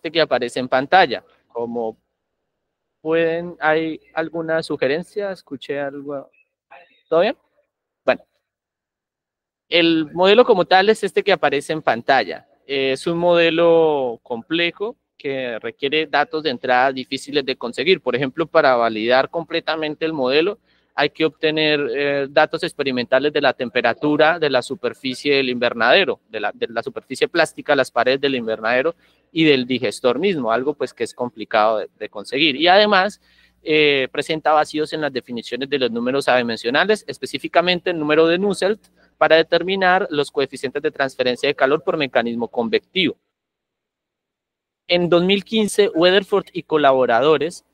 este que aparece en pantalla. Como pueden, ¿hay alguna sugerencia? ¿Escuché algo? ¿Todo bien? Bueno, el modelo como tal es este que aparece en pantalla. Es un modelo complejo que requiere datos de entrada difíciles de conseguir. Por ejemplo, para validar completamente el modelo, hay que obtener datos experimentales de la temperatura de la superficie del invernadero, de la superficie plástica, las paredes del invernadero y del digestor mismo, algo pues que es complicado de conseguir. Y además, presenta vacíos en las definiciones de los números adimensionales, específicamente el número de Nusselt, para determinar los coeficientes de transferencia de calor por mecanismo convectivo. En 2015, Weatherford y colaboradores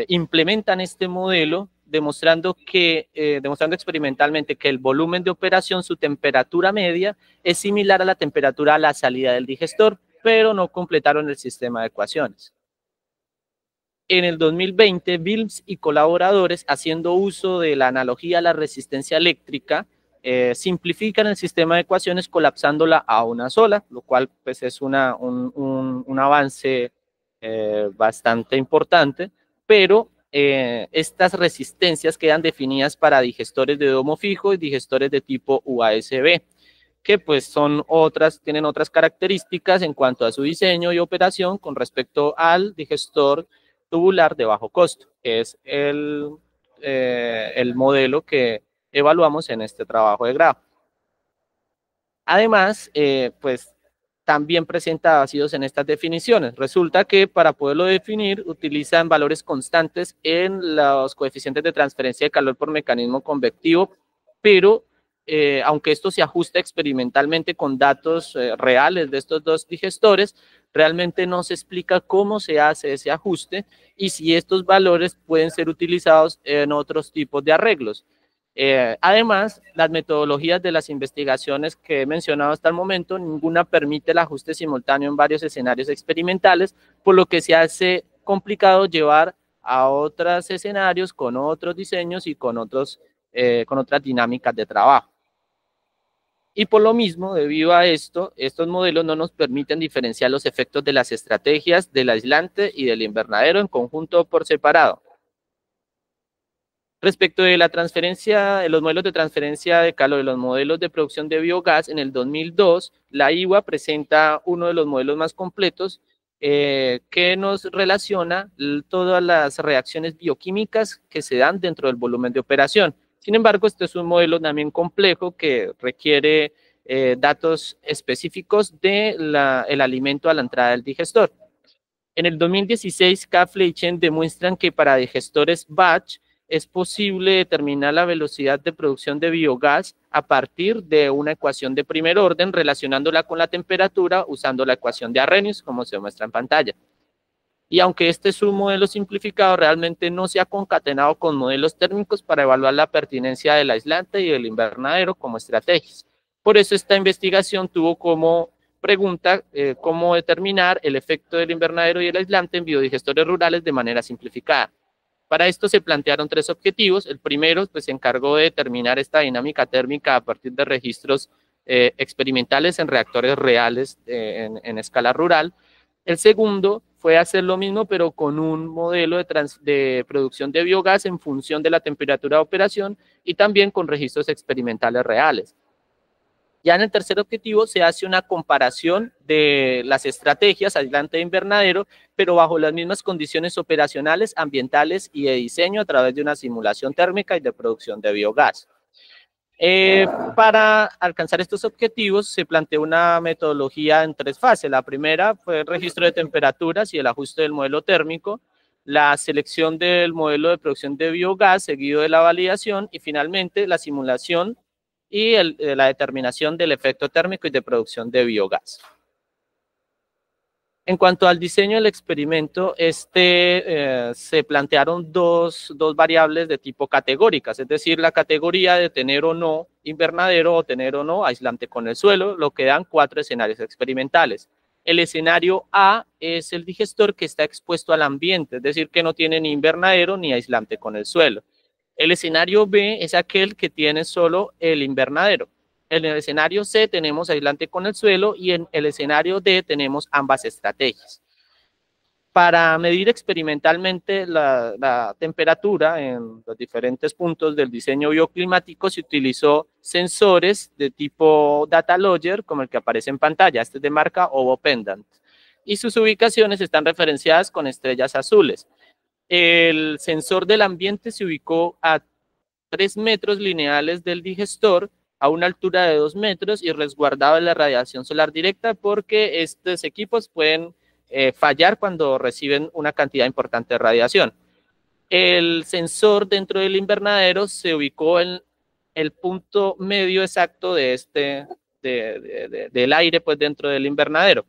implementan este modelo demostrando experimentalmente que el volumen de operación, su temperatura media, es similar a la temperatura a la salida del digestor, pero no completaron el sistema de ecuaciones. En el 2020, Wilms y colaboradores, haciendo uso de la analogía a la resistencia eléctrica, simplifican el sistema de ecuaciones colapsándola a una sola, lo cual pues, es un avance bastante importante, pero estas resistencias quedan definidas para digestores de domo fijo y digestores de tipo USB, que pues tienen otras características en cuanto a su diseño y operación con respecto al digestor tubular de bajo costo, que es el modelo que evaluamos en este trabajo de grado. Además, pues también presenta vacíos en estas definiciones. Resulta que para poderlo definir utilizan valores constantes en los coeficientes de transferencia de calor por mecanismo convectivo, pero aunque esto se ajusta experimentalmente con datos reales de estos dos digestores, realmente no se explica cómo se hace ese ajuste y si estos valores pueden ser utilizados en otros tipos de arreglos. Además, las metodologías de las investigaciones que he mencionado hasta el momento, ninguna permite el ajuste simultáneo en varios escenarios experimentales, por lo que se hace complicado llevar a otros escenarios con otros diseños y con otras dinámicas de trabajo. Y por lo mismo, debido a esto, estos modelos no nos permiten diferenciar los efectos de las estrategias del aislante y del invernadero en conjunto o por separado. Respecto de la transferencia, de los modelos de transferencia de calor y los modelos de producción de biogás, en el 2002, la IWA presenta uno de los modelos más completos que nos relaciona todas las reacciones bioquímicas que se dan dentro del volumen de operación. Sin embargo, este es un modelo también complejo que requiere datos específicos del alimento a la entrada del digestor. En el 2016, Kafle y Chen demuestran que para digestores batch es posible determinar la velocidad de producción de biogás a partir de una ecuación de primer orden relacionándola con la temperatura usando la ecuación de Arrhenius, como se muestra en pantalla. Y aunque este es un modelo simplificado, realmente no se ha concatenado con modelos térmicos para evaluar la pertinencia del aislante y del invernadero como estrategias. Por eso esta investigación tuvo como pregunta cómo determinar el efecto del invernadero y el aislante en biodigestores rurales de manera simplificada. Para esto se plantearon tres objetivos. El primero pues, se encargó de determinar esta dinámica térmica a partir de registros experimentales en reactores reales en escala rural. El segundo fue hacer lo mismo, pero con un modelo de producción de biogás en función de la temperatura de operación y también con registros experimentales reales. Ya en el tercer objetivo se hace una comparación de las estrategias aislante de invernadero, pero bajo las mismas condiciones operacionales, ambientales y de diseño a través de una simulación térmica y de producción de biogás. Para alcanzar estos objetivos se planteó una metodología en tres fases. La primera fue el registro de temperaturas y el ajuste del modelo térmico, la selección del modelo de producción de biogás seguido de la validación y finalmente la simulación y la determinación del efecto térmico y de producción de biogás. En cuanto al diseño del experimento, se plantearon dos variables de tipo categóricas, es decir, la categoría de tener o no invernadero o tener o no aislante con el suelo, lo que dan 4 escenarios experimentales. El escenario A es el digestor que está expuesto al ambiente, es decir, que no tiene ni invernadero ni aislante con el suelo. El escenario B es aquel que tiene solo el invernadero. En el escenario C tenemos aislante con el suelo y en el escenario D tenemos ambas estrategias. Para medir experimentalmente la temperatura en los diferentes puntos del diseño bioclimático se utilizó sensores de tipo data logger, como el que aparece en pantalla. Este es de marca Ovo Pendant. Y sus ubicaciones están referenciadas con estrellas azules. El sensor del ambiente se ubicó a 3 metros lineales del digestor, a una altura de 2 metros y resguardado de la radiación solar directa, porque estos equipos pueden fallar cuando reciben una cantidad importante de radiación. El sensor dentro del invernadero se ubicó en el punto medio exacto de del aire, pues, dentro del invernadero.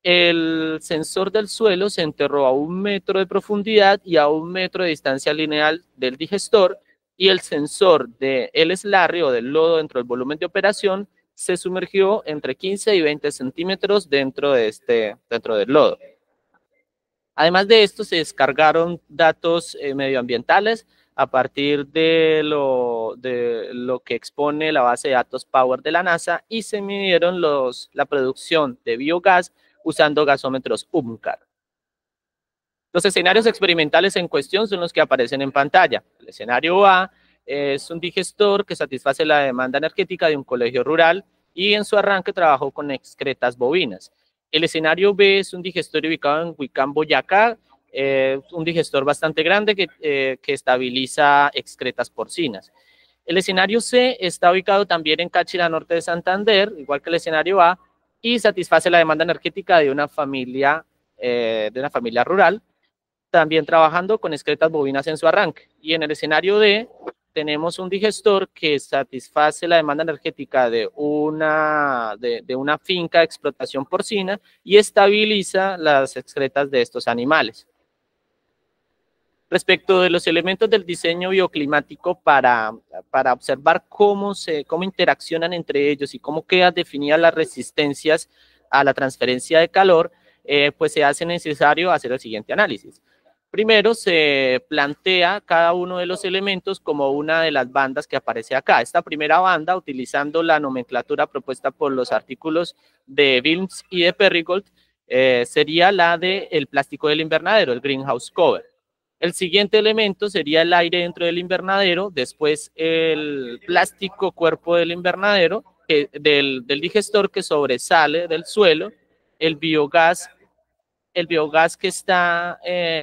El sensor del suelo se enterró a 1 metro de profundidad y a 1 metro de distancia lineal del digestor, y el sensor del slurry o del lodo dentro del volumen de operación se sumergió entre 15 y 20 centímetros dentro del lodo. Además de esto, se descargaron datos medioambientales a partir de lo que expone la base de datos Power de la NASA, y se midieron la producción de biogás usando gasómetros UMCAR. Los escenarios experimentales en cuestión son los que aparecen en pantalla. El escenario A es un digestor que satisface la demanda energética de un colegio rural y en su arranque trabajó con excretas bovinas. El escenario B es un digestor ubicado en Huicán, Boyacá, un digestor bastante grande que estabiliza excretas porcinas. El escenario C está ubicado también en Cáchira, norte de Santander, igual que el escenario A, y satisface la demanda energética de una familia rural, también trabajando con excretas bovinas en su arranque. Y en el escenario D tenemos un digestor que satisface la demanda energética de una finca de explotación porcina y estabiliza las excretas de estos animales. Respecto de los elementos del diseño bioclimático para observar cómo interaccionan entre ellos y cómo quedan definidas las resistencias a la transferencia de calor, pues se hace necesario hacer el siguiente análisis. Primero se plantea cada uno de los elementos como una de las bandas que aparece acá. Esta primera banda, utilizando la nomenclatura propuesta por los artículos de Wilms y de Perrigold, sería la del plástico del invernadero, el greenhouse cover. El siguiente elemento sería el aire dentro del invernadero, después el plástico cuerpo del invernadero, del digestor que sobresale del suelo, el biogás que está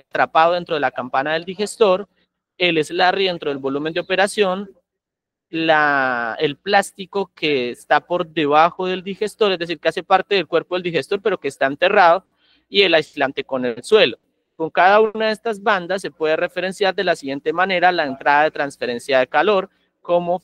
atrapado dentro de la campana del digestor, el slurry dentro del volumen de operación, el plástico que está por debajo del digestor, es decir, que hace parte del cuerpo del digestor, pero que está enterrado, y el aislante con el suelo. Con cada una de estas bandas se puede referenciar de la siguiente manera la entrada de transferencia de calor como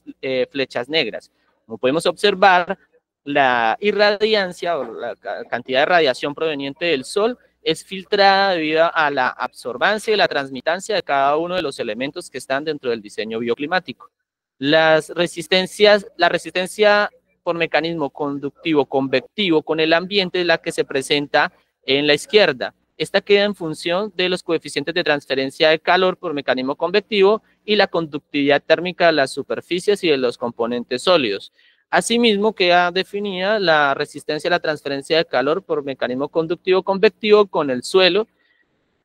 flechas negras. Como podemos observar, la irradiancia o la cantidad de radiación proveniente del sol es filtrada debido a la absorbancia y la transmitancia de cada uno de los elementos que están dentro del diseño bioclimático. La resistencia por mecanismo conductivo-convectivo con el ambiente es la que se presenta en la izquierda. Esta queda en función de los coeficientes de transferencia de calor por mecanismo convectivo y la conductividad térmica de las superficies y de los componentes sólidos. Asimismo, queda definida la resistencia a la transferencia de calor por mecanismo conductivo-convectivo con el suelo,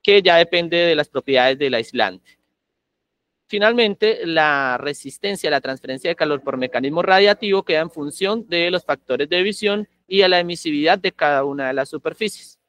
que ya depende de las propiedades del aislante. Finalmente, la resistencia a la transferencia de calor por mecanismo radiativo queda en función de los factores de visión y a la emisividad de cada una de las superficies.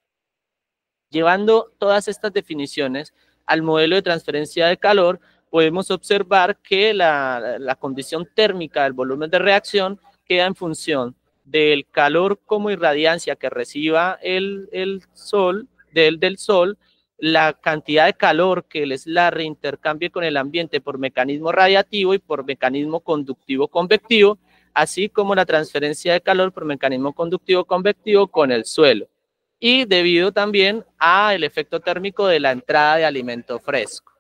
Llevando todas estas definiciones al modelo de transferencia de calor, podemos observar que la condición térmica del volumen de reacción queda en función del calor como irradiancia que reciba el sol, del sol, la cantidad de calor que el slurry intercambie con el ambiente por mecanismo radiativo y por mecanismo conductivo-convectivo, así como la transferencia de calor por mecanismo conductivo-convectivo con el suelo, y debido también al efecto térmico de la entrada de alimento fresco.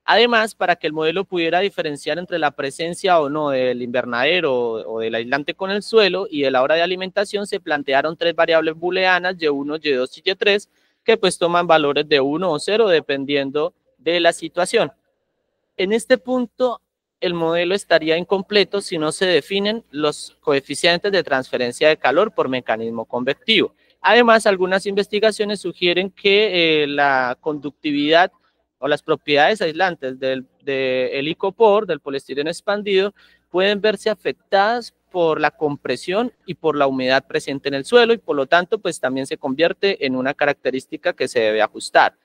Además, para que el modelo pudiera diferenciar entre la presencia o no del invernadero o del aislante con el suelo y de la hora de alimentación, se plantearon 3 variables booleanas, Y1, Y2 y Y3, que pues toman valores de 1 o 0 dependiendo de la situación. En este punto, el modelo estaría incompleto si no se definen los coeficientes de transferencia de calor por mecanismo convectivo. Además, algunas investigaciones sugieren que la conductividad o las propiedades aislantes del icopor, del poliestireno expandido, pueden verse afectadas por la compresión y por la humedad presente en el suelo, y por lo tanto, pues también se convierte en una característica que se debe ajustar.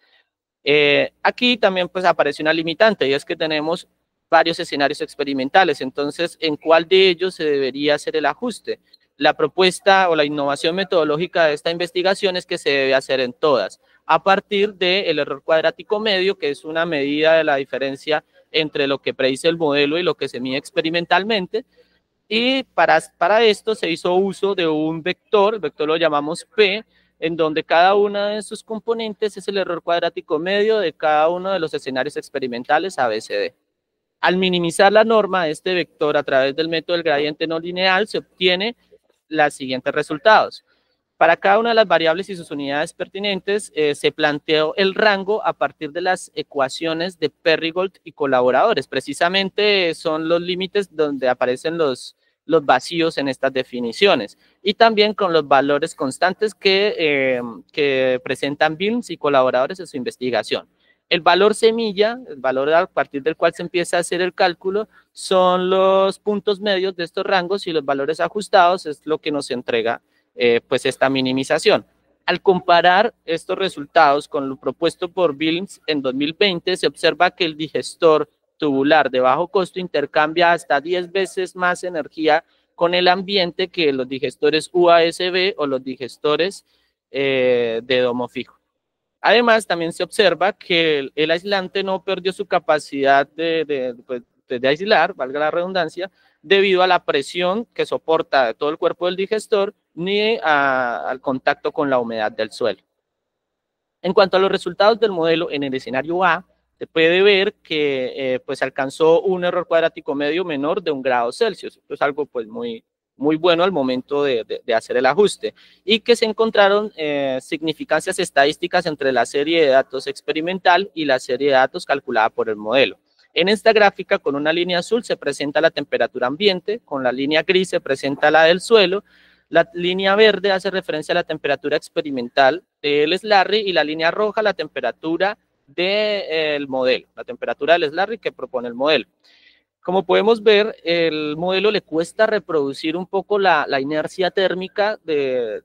Aquí también pues aparece una limitante, y es que tenemos varios escenarios experimentales. Entonces, ¿en cuál de ellos se debería hacer el ajuste? La propuesta o la innovación metodológica de esta investigación es que se debe hacer en todas, a partir del error cuadrático medio, que es una medida de la diferencia entre lo que predice el modelo y lo que se mide experimentalmente. Y para esto se hizo uso de un vector, el vector lo llamamos P, en donde cada una de sus componentes es el error cuadrático medio de cada uno de los escenarios experimentales ABCD. Al minimizar la norma de este vector a través del método del gradiente no lineal, se obtiene los siguientes resultados. Para cada una de las variables y sus unidades pertinentes, se planteó el rango a partir de las ecuaciones de Perrigold y colaboradores. Precisamente son los límites donde aparecen los vacíos en estas definiciones, y también con los valores constantes que presentan Bilms y colaboradores en su investigación. El valor semilla, el valor a partir del cual se empieza a hacer el cálculo, son los puntos medios de estos rangos, y los valores ajustados es lo que nos entrega pues esta minimización. Al comparar estos resultados con lo propuesto por Bilms en 2020, se observa que el digestor tubular de bajo costo intercambia hasta 10 veces más energía con el ambiente que los digestores USB o los digestores de domo fijo. Además, también se observa que el aislante no perdió su capacidad de aislar, valga la redundancia, debido a la presión que soporta todo el cuerpo del digestor, ni al contacto con la humedad del suelo. En cuanto a los resultados del modelo, en el escenario A, se puede ver que pues alcanzó un error cuadrático medio menor de 1 grado Celsius. Esto es algo pues muy bueno al momento de hacer el ajuste, y que se encontraron significancias estadísticas entre la serie de datos experimental y la serie de datos calculada por el modelo. En esta gráfica, con una línea azul se presenta la temperatura ambiente, con la línea gris se presenta la del suelo, la línea verde hace referencia a la temperatura experimental del Slarry, y la línea roja la temperatura del modelo, la temperatura del Slarry que propone el modelo. Como podemos ver, el modelo le cuesta reproducir un poco la inercia térmica de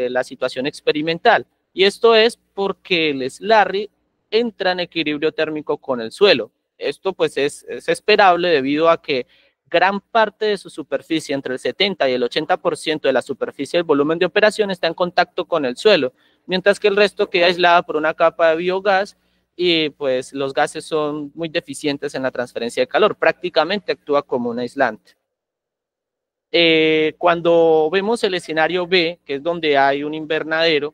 la situación experimental, y esto es porque el Slarry entra en equilibrio térmico con el suelo. Esto pues es esperable debido a que gran parte de su superficie, entre el 70 y el 80% de la superficie del volumen de operación, está en contacto con el suelo, mientras que el resto queda aislada por una capa de biogás, y pues los gases son muy deficientes en la transferencia de calor, prácticamente actúa como un aislante. Cuando vemos el escenario B, que es donde hay un invernadero,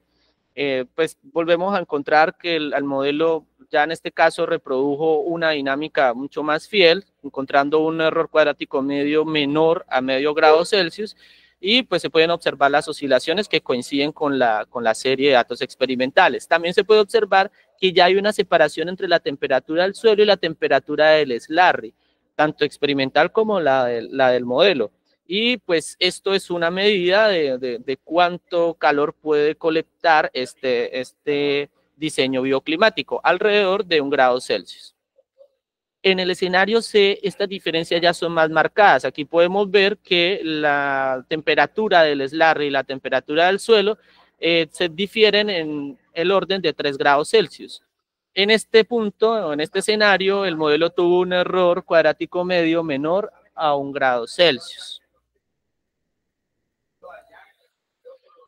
pues volvemos a encontrar que el modelo ya en este caso reprodujo una dinámica mucho más fiel, encontrando un error cuadrático medio menor a medio grado Celsius, y pues se pueden observar las oscilaciones que coinciden con la serie de datos experimentales. También se puede observar que ya hay una separación entre la temperatura del suelo y la temperatura del Slarry, tanto experimental como la del modelo. Y pues esto es una medida de cuánto calor puede colectar este diseño bioclimático, alrededor de 1 grado Celsius. En el escenario C, estas diferencias ya son más marcadas. Aquí podemos ver que la temperatura del Slarry y la temperatura del suelo se difieren en el orden de 3 grados Celsius. En este punto, en este escenario, el modelo tuvo un error cuadrático medio menor a 1 grado Celsius.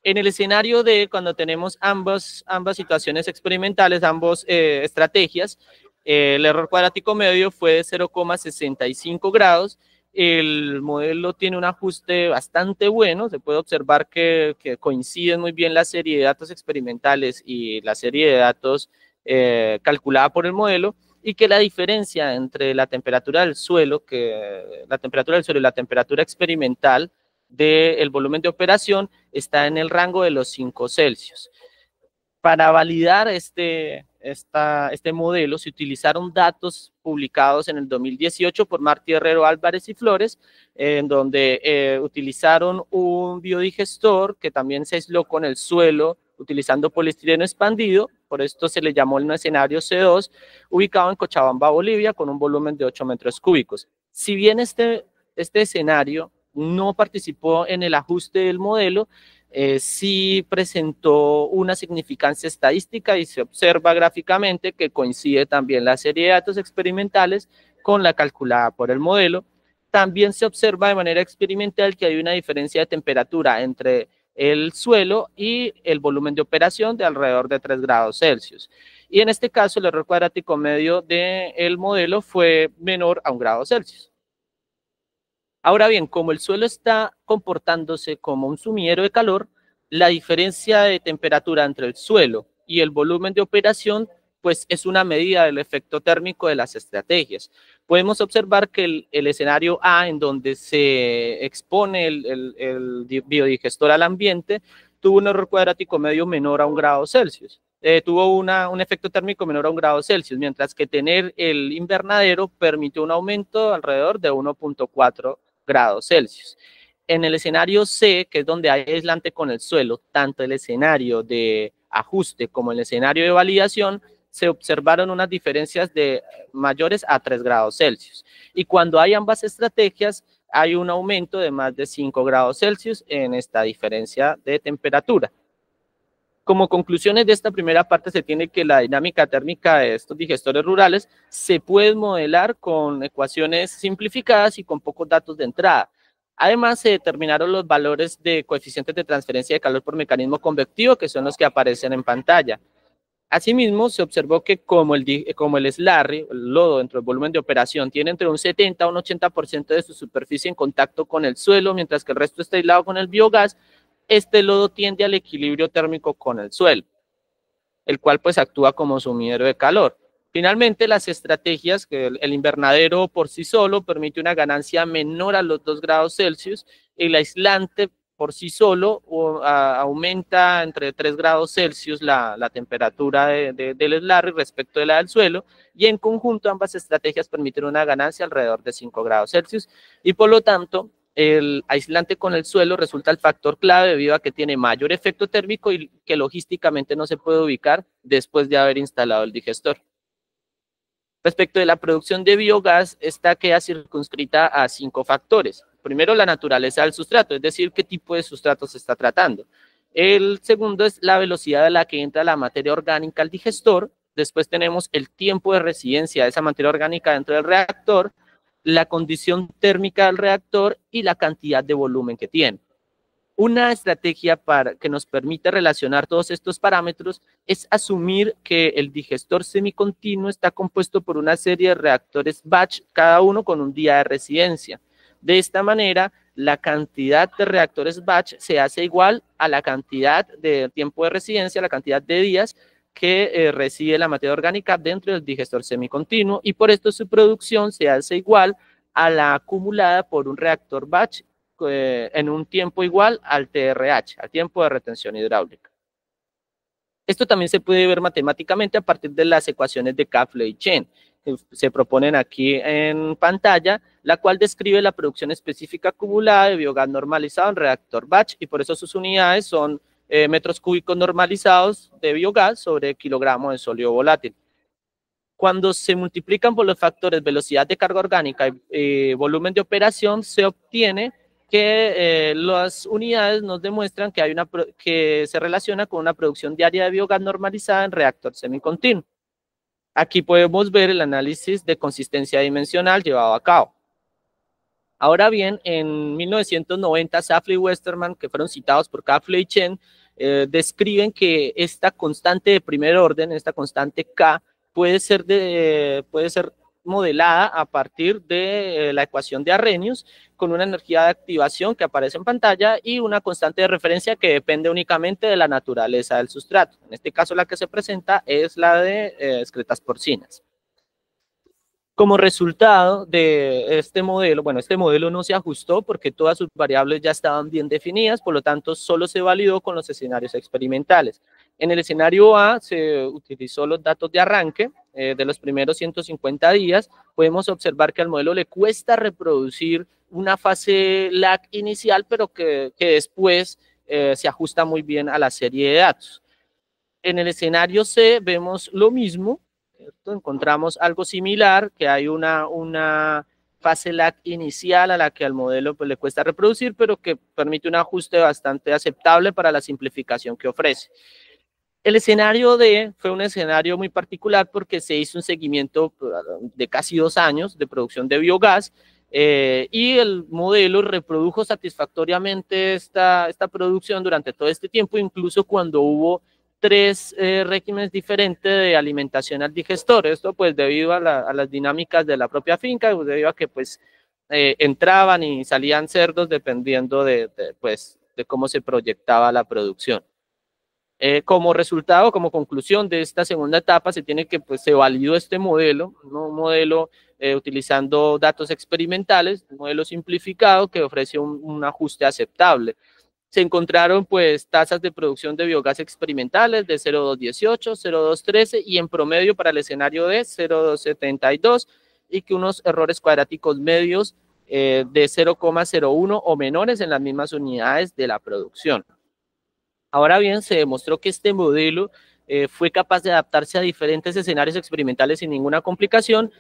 En el escenario D, cuando tenemos ambas situaciones experimentales, ambas estrategias, el error cuadrático medio fue de 0,65 grados. El modelo tiene un ajuste bastante bueno. Se puede observar que coinciden muy bien la serie de datos experimentales y la serie de datos calculada por el modelo, y que la diferencia entre la temperatura del suelo, y la temperatura experimental del volumen de operación está en el rango de los 5 Celsius. Para validar este este modelo se utilizaron datos publicados en el 2018 por Martí Herrero Álvarez y Flores, en donde utilizaron un biodigestor que también se aisló con el suelo utilizando poliestireno expandido, por esto se le llamó el escenario C2, ubicado en Cochabamba, Bolivia, con un volumen de 8 metros cúbicos. Si bien este escenario no participó en el ajuste del modelo, sí presentó una significancia estadística y se observa gráficamente que coincide también la serie de datos experimentales con la calculada por el modelo. También se observa de manera experimental que hay una diferencia de temperatura entre el suelo y el volumen de operación de alrededor de 3 grados Celsius. Y en este caso el error cuadrático medio del modelo fue menor a 1 grado Celsius. Ahora bien, como el suelo está comportándose como un sumidero de calor, la diferencia de temperatura entre el suelo y el volumen de operación pues es una medida del efecto térmico de las estrategias. Podemos observar que el escenario A, en donde se expone el biodigestor al ambiente, tuvo un error cuadrático medio menor a 1 grado Celsius. Tuvo un efecto térmico menor a 1 grado Celsius, mientras que tener el invernadero permitió un aumento alrededor de 1.4 grados Celsius. En el escenario C, que es donde hay aislante con el suelo, tanto el escenario de ajuste como el escenario de validación, se observaron unas diferencias de mayores a 3 grados Celsius. Y cuando hay ambas estrategias, hay un aumento de más de 5 grados Celsius en esta diferencia de temperatura. Como conclusiones de esta primera parte se tiene que la dinámica térmica de estos digestores rurales se puede modelar con ecuaciones simplificadas y con pocos datos de entrada. Además, se determinaron los valores de coeficientes de transferencia de calor por mecanismo convectivo, que son los que aparecen en pantalla. Asimismo, se observó que como el slurry, el lodo dentro del volumen de operación, tiene entre un 70 a un 80% de su superficie en contacto con el suelo, mientras que el resto está aislado con el biogás, este lodo tiende al equilibrio térmico con el suelo, el cual pues actúa como sumidero de calor. Finalmente, las estrategias, que el invernadero por sí solo permite una ganancia menor a los 2 grados Celsius, el aislante por sí solo aumenta entre 3 grados Celsius la temperatura del slurry respecto de la del suelo, y en conjunto ambas estrategias permiten una ganancia alrededor de 5 grados Celsius, y por lo tanto, el aislante con el suelo resulta el factor clave debido a que tiene mayor efecto térmico y que logísticamente no se puede ubicar después de haber instalado el digestor. Respecto de la producción de biogás, esta queda circunscrita a 5 factores. Primero, la naturaleza del sustrato, es decir, qué tipo de sustrato se está tratando. El segundo es la velocidad a la que entra la materia orgánica al digestor. Después tenemos el tiempo de residencia de esa materia orgánica dentro del reactor, la condición térmica del reactor y la cantidad de volumen que tiene. Una estrategia que nos permite relacionar todos estos parámetros es asumir que el digestor semicontinuo está compuesto por una serie de reactores batch, cada uno con un día de residencia. De esta manera, la cantidad de reactores batch se hace igual a la cantidad de tiempo de residencia, la cantidad de días que reside la materia orgánica dentro del digestor semicontinuo, y por esto su producción se hace igual a la acumulada por un reactor batch en un tiempo igual al TRH, al tiempo de retención hidráulica. Esto también se puede ver matemáticamente a partir de las ecuaciones de Kaplan-Leibniz, que se proponen aquí en pantalla, la cual describe la producción específica acumulada de biogás normalizado en reactor batch, y por eso sus unidades son metros cúbicos normalizados de biogás sobre kilogramo de sólido volátil. Cuando se multiplican por los factores velocidad de carga orgánica y volumen de operación, se obtiene que las unidades nos demuestran que se relaciona con una producción diaria de biogás normalizada en reactor semicontinuo. Aquí podemos ver el análisis de consistencia dimensional llevado a cabo. Ahora bien, en 1990, Safley y Westerman, que fueron citados por Kaplan-Leibniz, describen que esta constante de primer orden, esta constante K, puede ser modelada a partir de la ecuación de Arrhenius, con una energía de activación que aparece en pantalla y una constante de referencia que depende únicamente de la naturaleza del sustrato. En este caso, la que se presenta es la de excretas porcinas. Como resultado de este modelo, bueno, este modelo no se ajustó porque todas sus variables ya estaban bien definidas, por lo tanto, solo se validó con los escenarios experimentales. En el escenario A se utilizó los datos de arranque de los primeros 150 días. Podemos observar que al modelo le cuesta reproducir una fase lag inicial, pero que después se ajusta muy bien a la serie de datos. En el escenario C vemos lo mismo, ¿cierto? Encontramos algo similar, que hay una fase lag inicial a la que al modelo pues, le cuesta reproducir, pero que permite un ajuste bastante aceptable para la simplificación que ofrece. El escenario D fue un escenario muy particular porque se hizo un seguimiento de casi 2 años de producción de biogás y el modelo reprodujo satisfactoriamente esta producción durante todo este tiempo, incluso cuando hubo 3 regímenes diferentes de alimentación al digestor. Esto pues debido a las dinámicas de la propia finca, debido a que pues entraban y salían cerdos dependiendo pues, de cómo se proyectaba la producción. Como resultado, como conclusión de esta segunda etapa, se tiene que, pues, se validó este modelo, ¿no? Un modelo utilizando datos experimentales, un modelo simplificado que ofrece un ajuste aceptable. Se encontraron, pues, tasas de producción de biogás experimentales de 0,218, 0,213 y en promedio para el escenario D 0,272 y que unos errores cuadráticos medios de 0,01 o menores en las mismas unidades de la producción. Ahora bien, se demostró que este modelo fue capaz de adaptarse a diferentes escenarios experimentales sin ninguna complicación,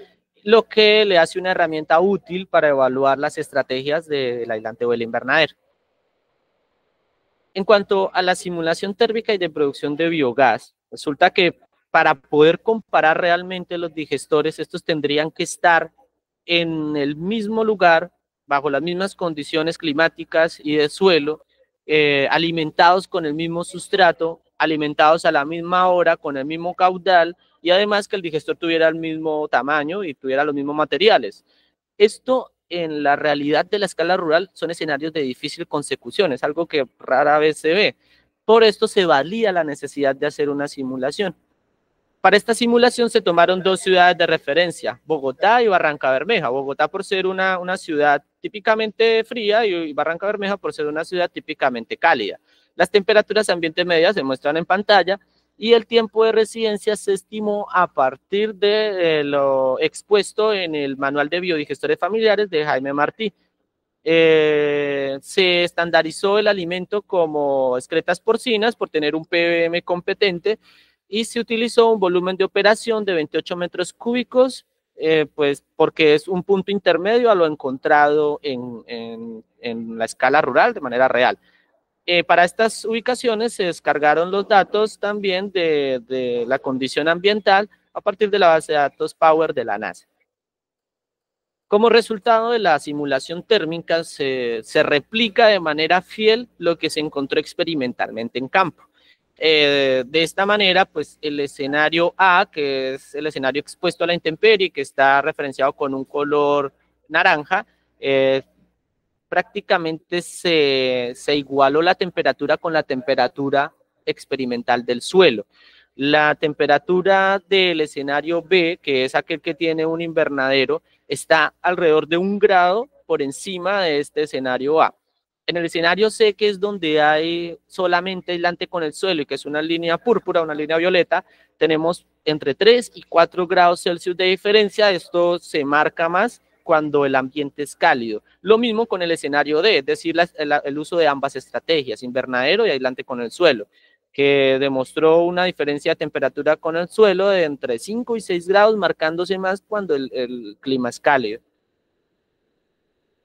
lo que le hace una herramienta útil para evaluar las estrategias del aislante o el invernadero. En cuanto a la simulación térmica y de producción de biogás, resulta que para poder comparar realmente los digestores, estos tendrían que estar en el mismo lugar, bajo las mismas condiciones climáticas y de suelo, alimentados con el mismo sustrato, alimentados a la misma hora, con el mismo caudal, y además que el digestor tuviera el mismo tamaño y tuviera los mismos materiales. Esto en la realidad de la escala rural son escenarios de difícil consecución, es algo que rara vez se ve. Por esto se valía la necesidad de hacer una simulación. Para esta simulación se tomaron 2 ciudades de referencia, Bogotá y Barrancabermeja. Bogotá por ser una ciudad típicamente fría y Barrancabermeja por ser una ciudad típicamente cálida. Las temperaturas ambiente medias se muestran en pantalla y el tiempo de residencia se estimó a partir de lo expuesto en el Manual de Biodigestores Familiares de Jaime Martí. Se estandarizó el alimento como excretas porcinas por tener un ppm competente y se utilizó un volumen de operación de 28 metros cúbicos, pues porque es un punto intermedio a lo encontrado en la escala rural de manera real. Para estas ubicaciones se descargaron los datos también de la condición ambiental a partir de la base de datos Power de la NASA. Como resultado de la simulación térmica se replica de manera fiel lo que se encontró experimentalmente en campo. De esta manera, pues el escenario A, que es el escenario expuesto a la intemperie, que está referenciado con un color naranja, prácticamente se igualó la temperatura con la temperatura experimental del suelo. La temperatura del escenario B, que es aquel que tiene un invernadero, está alrededor de 1 grado por encima de este escenario A. En el escenario C, que es donde hay solamente aislante con el suelo y que es una línea púrpura, una línea violeta, tenemos entre 3 y 4 grados Celsius de diferencia. Esto se marca más cuando el ambiente es cálido. Lo mismo con el escenario D, es decir, el uso de ambas estrategias, invernadero y aislante con el suelo, que demostró una diferencia de temperatura con el suelo de entre 5 y 6 grados, marcándose más cuando el clima es cálido.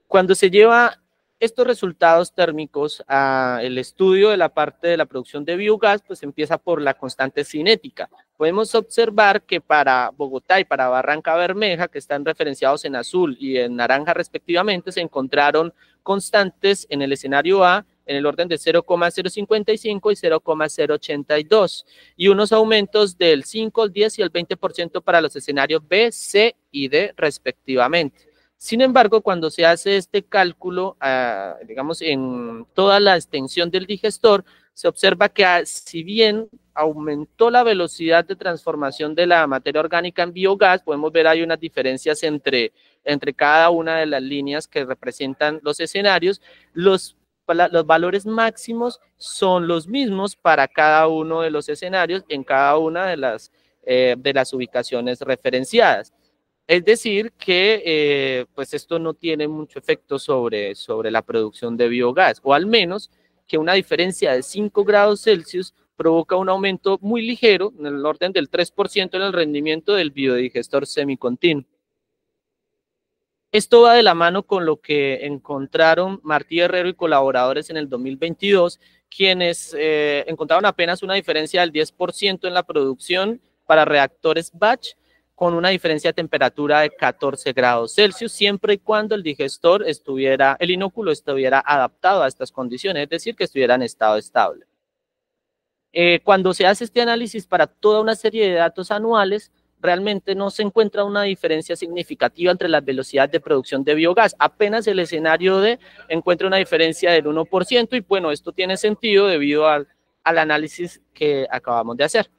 Cuando se lleva estos resultados térmicos al estudio de la parte de la producción de biogás, pues empieza por la constante cinética. Podemos observar que para Bogotá y para Barrancabermeja, que están referenciados en azul y en naranja respectivamente, se encontraron constantes en el escenario A en el orden de 0,055 y 0,082 y unos aumentos del 5, el 10 y el 20% para los escenarios B, C y D respectivamente. Sin embargo, cuando se hace este cálculo, digamos, en toda la extensión del digestor, se observa que si bien aumentó la velocidad de transformación de la materia orgánica en biogás, podemos ver hay unas diferencias entre cada una de las líneas que representan los escenarios. Los los valores máximos son los mismos para cada uno de los escenarios en cada una de las ubicaciones referenciadas. Es decir, que pues esto no tiene mucho efecto sobre la producción de biogás, o al menos que una diferencia de 5 grados Celsius provoca un aumento muy ligero, en el orden del 3% en el rendimiento del biodigestor semicontinuo. Esto va de la mano con lo que encontraron Martí Herrero y colaboradores en el 2022, quienes encontraron apenas una diferencia del 10% en la producción para reactores batch, con una diferencia de temperatura de 14 grados Celsius, siempre y cuando el digestor el inóculo estuviera adaptado a estas condiciones, es decir, que estuviera en estado estable. Cuando se hace este análisis para toda una serie de datos anuales, realmente no se encuentra una diferencia significativa entre las velocidades de producción de biogás. Apenas el escenario D encuentra una diferencia del 1%, y bueno, esto tiene sentido debido al análisis que acabamos de hacer.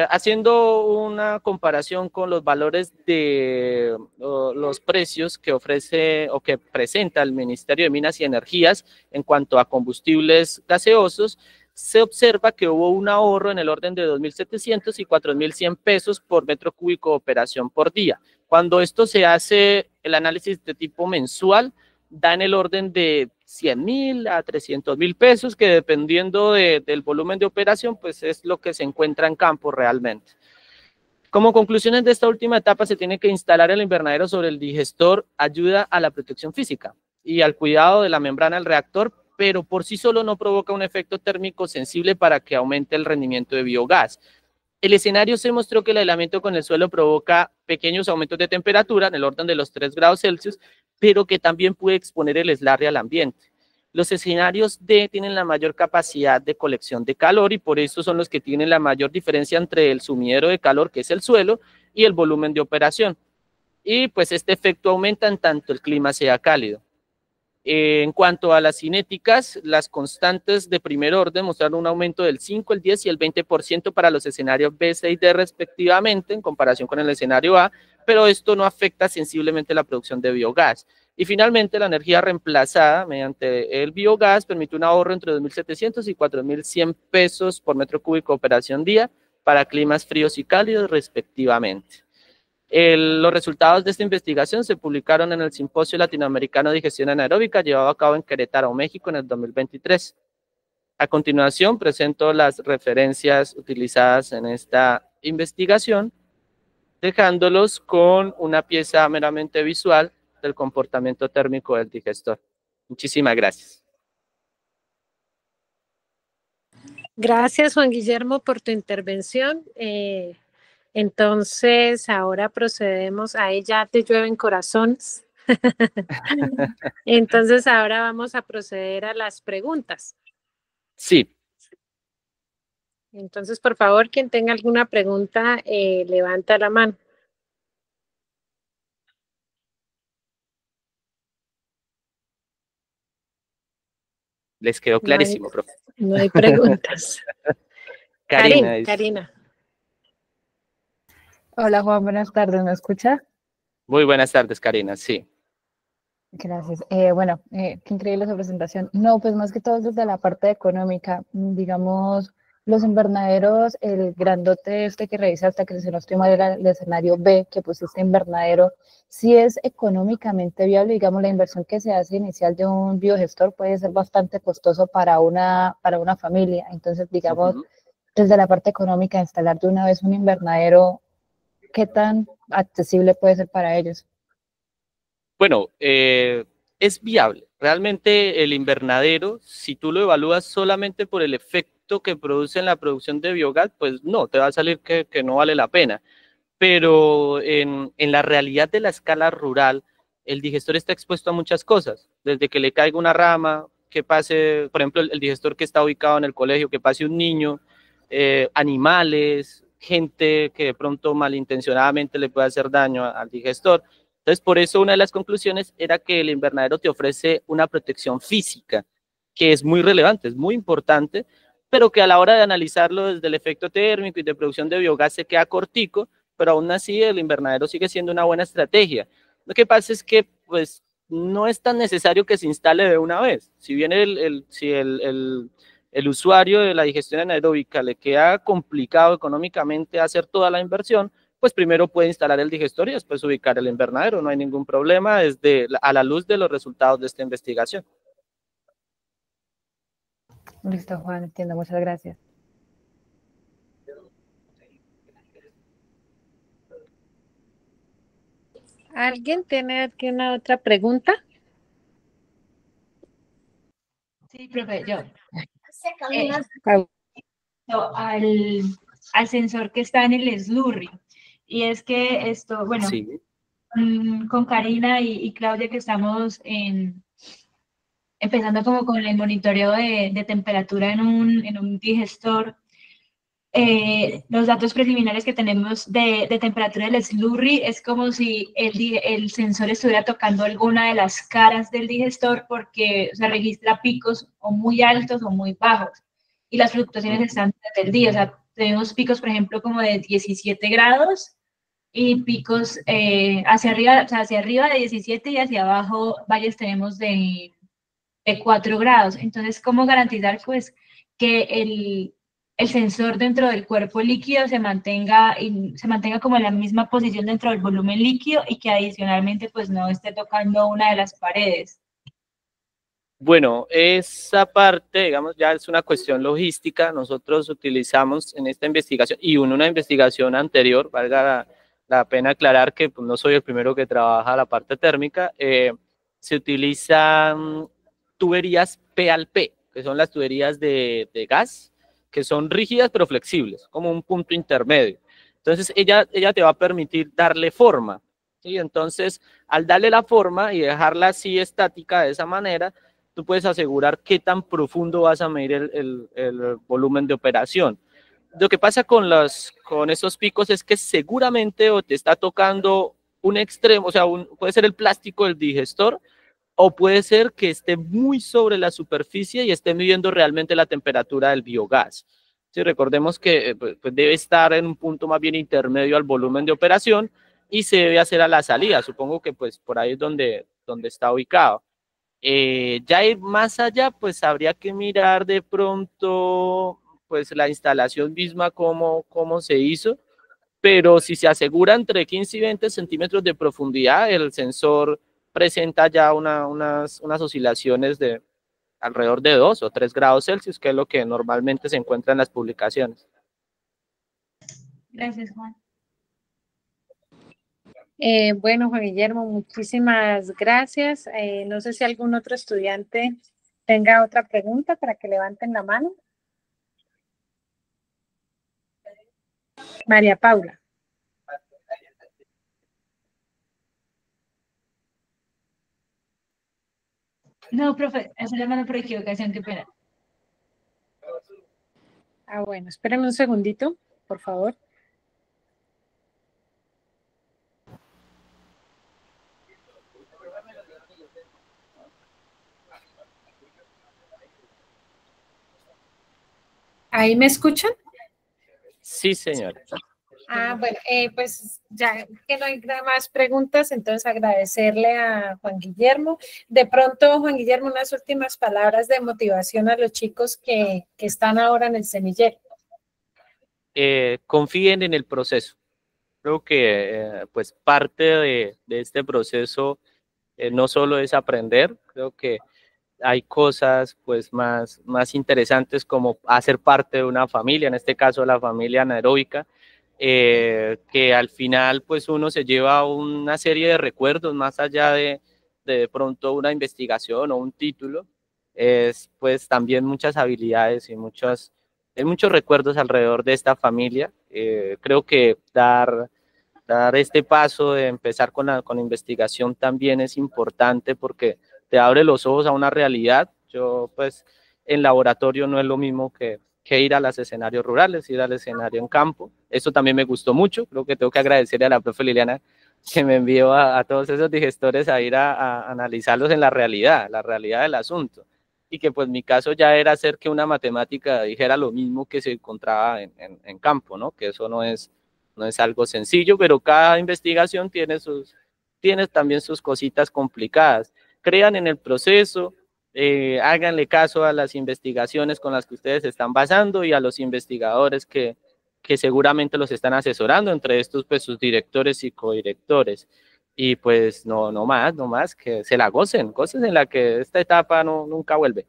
Haciendo una comparación con los valores de los precios que ofrece o que presenta el Ministerio de Minas y Energías en cuanto a combustibles gaseosos, se observa que hubo un ahorro en el orden de 2.700 y 4.100 pesos por metro cúbico de operación por día. Cuando esto se hace el análisis de tipo mensual, da en el orden de 100.000 a 300.000 pesos, que dependiendo del volumen de operación, pues es lo que se encuentra en campo realmente. Como conclusiones de esta última etapa, se tiene que instalar el invernadero sobre el digestor, ayuda a la protección física y al cuidado de la membrana del reactor, pero por sí solo no provoca un efecto térmico sensible para que aumente el rendimiento de biogás. El escenario se mostró que el aislamiento con el suelo provoca pequeños aumentos de temperatura en el orden de los 3 grados Celsius, pero que también puede exponer el slurry al ambiente. Los escenarios D tienen la mayor capacidad de colección de calor y por eso son los que tienen la mayor diferencia entre el sumidero de calor, que es el suelo, y el volumen de operación. Y pues este efecto aumenta en tanto el clima sea cálido. En cuanto a las cinéticas, las constantes de primer orden mostraron un aumento del 5, el 10 y el 20% para los escenarios B, C y D respectivamente en comparación con el escenario A, pero esto no afecta sensiblemente la producción de biogás. Y finalmente, la energía reemplazada mediante el biogás permite un ahorro entre 2.700 y 4.100 pesos por metro cúbico de operación día para climas fríos y cálidos respectivamente. Los resultados de esta investigación se publicaron en el Simposio Latinoamericano de Digestión Anaeróbica llevado a cabo en Querétaro, México, en el 2023. A continuación, presento las referencias utilizadas en esta investigación, dejándolos con una pieza meramente visual del comportamiento térmico del digestor. Muchísimas gracias. Gracias, Juan Guillermo, por tu intervención. Entonces, ahora procedemos, a ella te llueven corazones. Entonces, ahora vamos a proceder a las preguntas. Sí. Entonces, por favor, quien tenga alguna pregunta, levanta la mano. Les quedó clarísimo, profe. No hay preguntas. Karina. Hola Juan, buenas tardes, ¿me escucha? Muy buenas tardes, Karina, sí. Gracias. Bueno, qué increíble su presentación. No, pues más que todo desde la parte económica, digamos, los invernaderos, el grandote este que revisa hasta que se nos estoy mal era el escenario B, que pues este invernadero, si es económicamente viable, digamos, la inversión que se hace inicial de un biogestor puede ser bastante costoso para una familia. Entonces, digamos, desde la parte económica, instalar de una vez un invernadero, ¿qué tan accesible puede ser para ellos? Bueno, es viable. Realmente el invernadero, si tú lo evalúas solamente por el efecto que produce en la producción de biogás, pues no, te va a salir que no vale la pena. Pero en la realidad de la escala rural, el digestor está expuesto a muchas cosas, desde que le caiga una rama, que pase, por ejemplo, el digestor que está ubicado en el colegio, que pase un niño, animales, gente que de pronto malintencionadamente le puede hacer daño al digestor. Entonces, por eso una de las conclusiones era que el invernadero te ofrece una protección física, que es muy relevante, es muy importante, pero que a la hora de analizarlo desde el efecto térmico y de producción de biogás se queda cortico, pero aún así el invernadero sigue siendo una buena estrategia. Lo que pasa es que, pues, no es tan necesario que se instale de una vez. Si bien si el usuario de la digestión anaeróbica le queda complicado económicamente hacer toda la inversión, pues primero puede instalar el digestor y después ubicar el invernadero. No hay ningún problema a la luz de los resultados de esta investigación. Listo, Juan, entiendo, muchas gracias. ¿Alguien tiene alguna otra pregunta? Sí, profe, yo. Ah, Al sensor que está en el Slurry. Y es que esto, bueno, Sí. con Karina y Claudia que estamos empezando como con el monitoreo de temperatura en un digestor, los datos preliminares que tenemos de temperatura del Slurry es como si el sensor estuviera tocando alguna de las caras del digestor porque se registra picos o muy altos o muy bajos y las fluctuaciones están durante el día. O sea, tenemos picos, por ejemplo, como de 17 grados y picos hacia arriba, o sea, hacia arriba de 17 y hacia abajo valles tenemos de 4 grados. Entonces, ¿cómo garantizar pues que el sensor dentro del cuerpo líquido se mantenga como en la misma posición dentro del volumen líquido y que adicionalmente pues no esté tocando una de las paredes? Bueno, esa parte, digamos, ya es una cuestión logística. Nosotros utilizamos en esta investigación y en una investigación anterior, valga la pena aclarar que pues, no soy el primero que trabaja la parte térmica, se utilizan tuberías P al P, que son las tuberías de gas, que son rígidas pero flexibles, como un punto intermedio. Entonces, ella te va a permitir darle forma, ¿sí? Entonces, al darle la forma y dejarla así estática de esa manera, tú puedes asegurar qué tan profundo vas a medir el volumen de operación. Lo que pasa con esos picos es que seguramente o te está tocando un extremo, o sea, puede ser el plástico del digestor, o puede ser que esté muy sobre la superficie y esté midiendo realmente la temperatura del biogás. Sí, recordemos que pues debe estar en un punto más bien intermedio al volumen de operación y se debe hacer a la salida. Supongo que pues por ahí es donde está ubicado. Ya ir más allá, pues habría que mirar de pronto pues la instalación misma, cómo se hizo, pero si se asegura entre 15 y 20 centímetros de profundidad, el sensor presenta ya unas oscilaciones de alrededor de 2 o 3 grados Celsius, que es lo que normalmente se encuentra en las publicaciones. Gracias, Juan. Bueno, Juan Guillermo, muchísimas gracias. No sé si algún otro estudiante tenga otra pregunta para que levanten la mano. María Paula. No, profe, esa la mano por equivocación, qué pena. Bueno, espérenme un segundito, por favor. ¿Ahí me escuchan? Sí, señora. Bueno, pues ya que no hay nada más preguntas, entonces agradecerle a Juan Guillermo. De pronto, Juan Guillermo, unas últimas palabras de motivación a los chicos que están ahora en el semillero. Confíen en el proceso. Creo que pues parte de este proceso no solo es aprender, creo que hay cosas pues más interesantes como hacer parte de una familia, en este caso la familia anaeróbica, que al final pues uno se lleva una serie de recuerdos más allá de pronto una investigación o un título, es pues también muchas habilidades y muchos recuerdos alrededor de esta familia. Creo que dar este paso de empezar con la investigación también es importante porque te abre los ojos a una realidad. Yo, pues, en laboratorio no es lo mismo que ir a los escenarios rurales, ir al escenario en campo. Eso también me gustó mucho. Creo que tengo que agradecerle a la profe Liliana que me envió a todos esos digestores a ir a analizarlos en la realidad del asunto. Y que, pues, mi caso ya era hacer que una matemática dijera lo mismo que se encontraba en campo, ¿no? Que eso no es algo sencillo, pero cada investigación tiene tiene también sus cositas complicadas. Crean en el proceso, háganle caso a las investigaciones con las que ustedes se están basando y a los investigadores que seguramente los están asesorando, entre estos pues sus directores y codirectores. Y pues no más, que se la gocen en la que esta etapa nunca vuelve.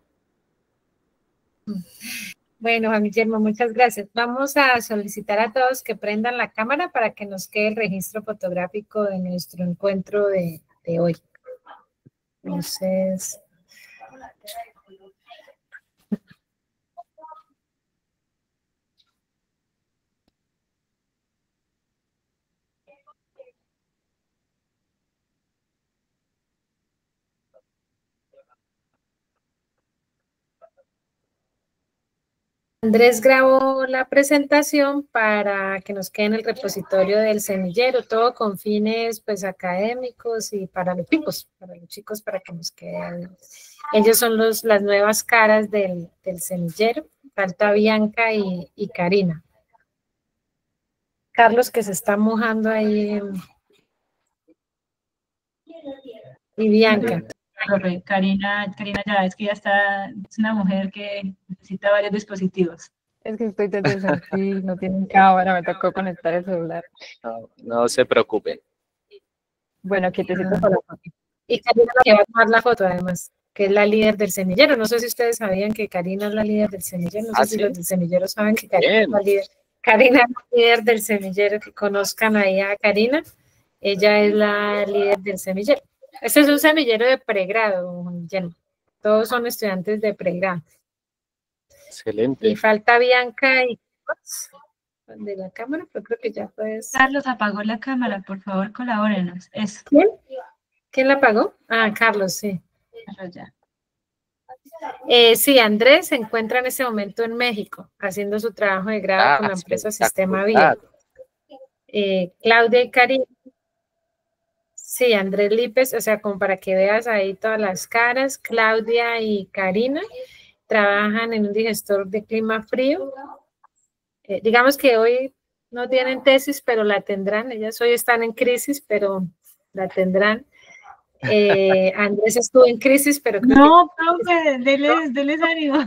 Bueno, Juan Guillermo, muchas gracias. Vamos a solicitar a todos que prendan la cámara para que nos quede el registro fotográfico de nuestro encuentro de hoy. Entonces, Andrés grabó la presentación para que nos quede en el repositorio del semillero, todo con fines pues académicos y para los chicos para que nos queden. Ellos son las nuevas caras del semillero, falta Bianca y Karina. Carlos que se está mojando ahí y Bianca. Karina ya es que ya está, es una mujer que necesita varios dispositivos. Es que estoy desde el sí, no tienen cámara, me tocó conectar el celular. No se preocupen. Bueno, quietecito para la foto. Y Karina que va a tomar la foto además, que es la líder del semillero. No sé si ustedes sabían que Karina es la líder del semillero, no sé si ¿sí? los del semillero saben que Karina es la líder. Karina es la líder del semillero, que conozcan ahí a Karina. Ella es la líder del semillero. Este es un semillero de pregrado, Guillermo. Todos son estudiantes de pregrado. Excelente. Y falta Bianca y de la cámara, pero creo que ya puedes. Carlos apagó la cámara, por favor, colabórenos. Eso. ¿Quién? ¿Quién la apagó? Ah, Carlos, sí. Ya. Sí, Andrés se encuentra en este momento en México, haciendo su trabajo de grado con la empresa Sistema Vía. Claudia y Karina. Sí, Andrés Lípez, o sea, como para que veas ahí todas las caras, Claudia y Karina trabajan en un digestor de clima frío. Digamos que hoy no tienen tesis, pero la tendrán. Ellas hoy están en crisis, pero la tendrán. Andrés estuvo en crisis, pero creo no, profe, denles ánimo.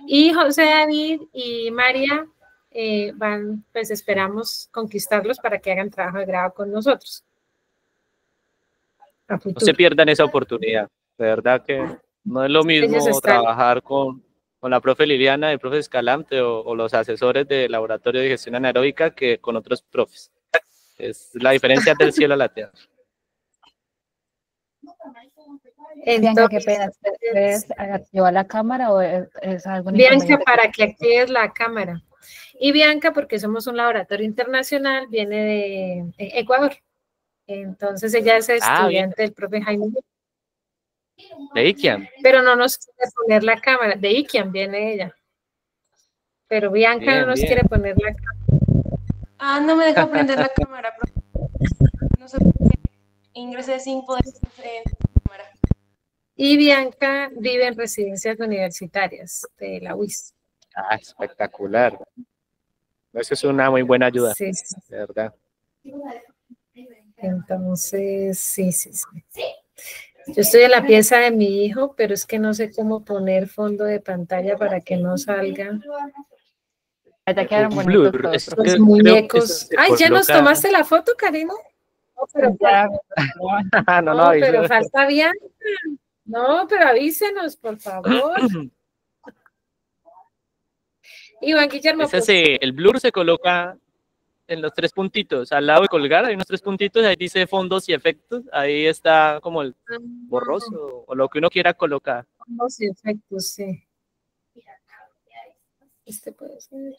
Y José David y María pues esperamos conquistarlos para que hagan trabajo de grado con nosotros. No se pierdan esa oportunidad. De verdad que no es lo mismo trabajar con la profe Liliana, el profe Escalante o los asesores del laboratorio de gestión anaeróbica que con otros profes. Es la diferencia del cielo a la tierra. Bianca, qué pena, ¿puedes activar la cámara o es algo? Bianca, para que actives la cámara. Y Bianca, porque somos un laboratorio internacional, viene de Ecuador. Entonces ella es estudiante del profe Jaime. De IKIAM. Pero no nos quiere poner la cámara. De IKIAM viene ella. Pero Bianca no nos quiere poner la cámara. No me deja prender la cámara. No sé, ingresé sin poder prender la cámara. Y Bianca vive en residencias universitarias de la UIS. Espectacular. Eso es una muy buena ayuda. Sí. De verdad. Entonces, sí. Yo estoy en la pieza de mi hijo, pero es que no sé cómo poner fondo de pantalla para que no salga. Ya quedaron bonitos todos. Los muñecos. Ay, ¿ya nos tomaste la foto, Karina? No, pero falta Bianca. No, pero avísenos, por favor. Y Juan Guillermo. El blur se coloca en los 3 puntitos, al lado de colgar hay unos 3 puntitos, ahí dice fondos y efectos, ahí está como el borroso o lo que uno quiera colocar. Fondos y efectos, sí. Este puede ser.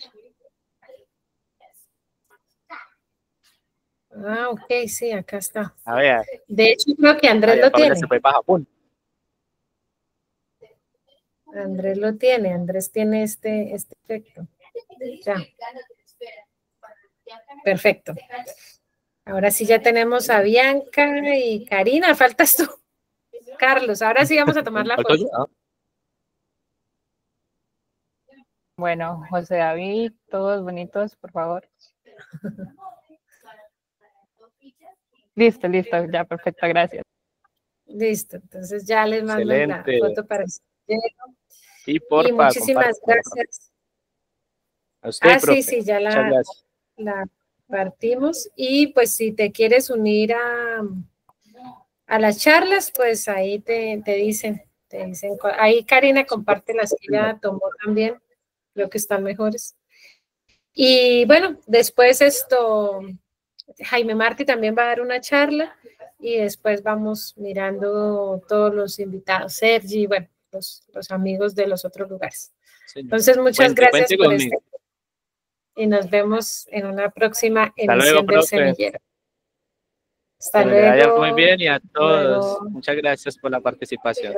Ok, sí, acá está. A ver. De hecho, creo que Andrés lo tiene. Se fue para Japón. Andrés lo tiene, Andrés tiene este efecto. Ya. Perfecto. Ahora sí ya tenemos a Bianca y Karina, faltas tú. Carlos, ahora sí vamos a tomar la foto. Bueno, José David, todos bonitos, por favor. Listo, listo, ya, perfecto, gracias. Listo, entonces ya les mando la Excelente. foto para que Y y porfa, muchísimas compártela. gracias. A usted, Ah, sí, profe. sí, ya Muchas gracias. la partimos. Y pues si te quieres unir a las charlas, pues ahí te dicen, ahí Karina comparte las que ella tomó también, creo que están mejores. Y bueno, después Jaime Martí también va a dar una charla y después vamos mirando todos los invitados, Sergi, bueno, los amigos de los otros lugares. Señor. Entonces, muchas gracias Cuente por conmigo. y nos vemos en una próxima Hasta luego, emisión del profe. Semillero. Hasta Que me le vaya luego. muy bien y a todos. Luego. Muchas gracias por la participación.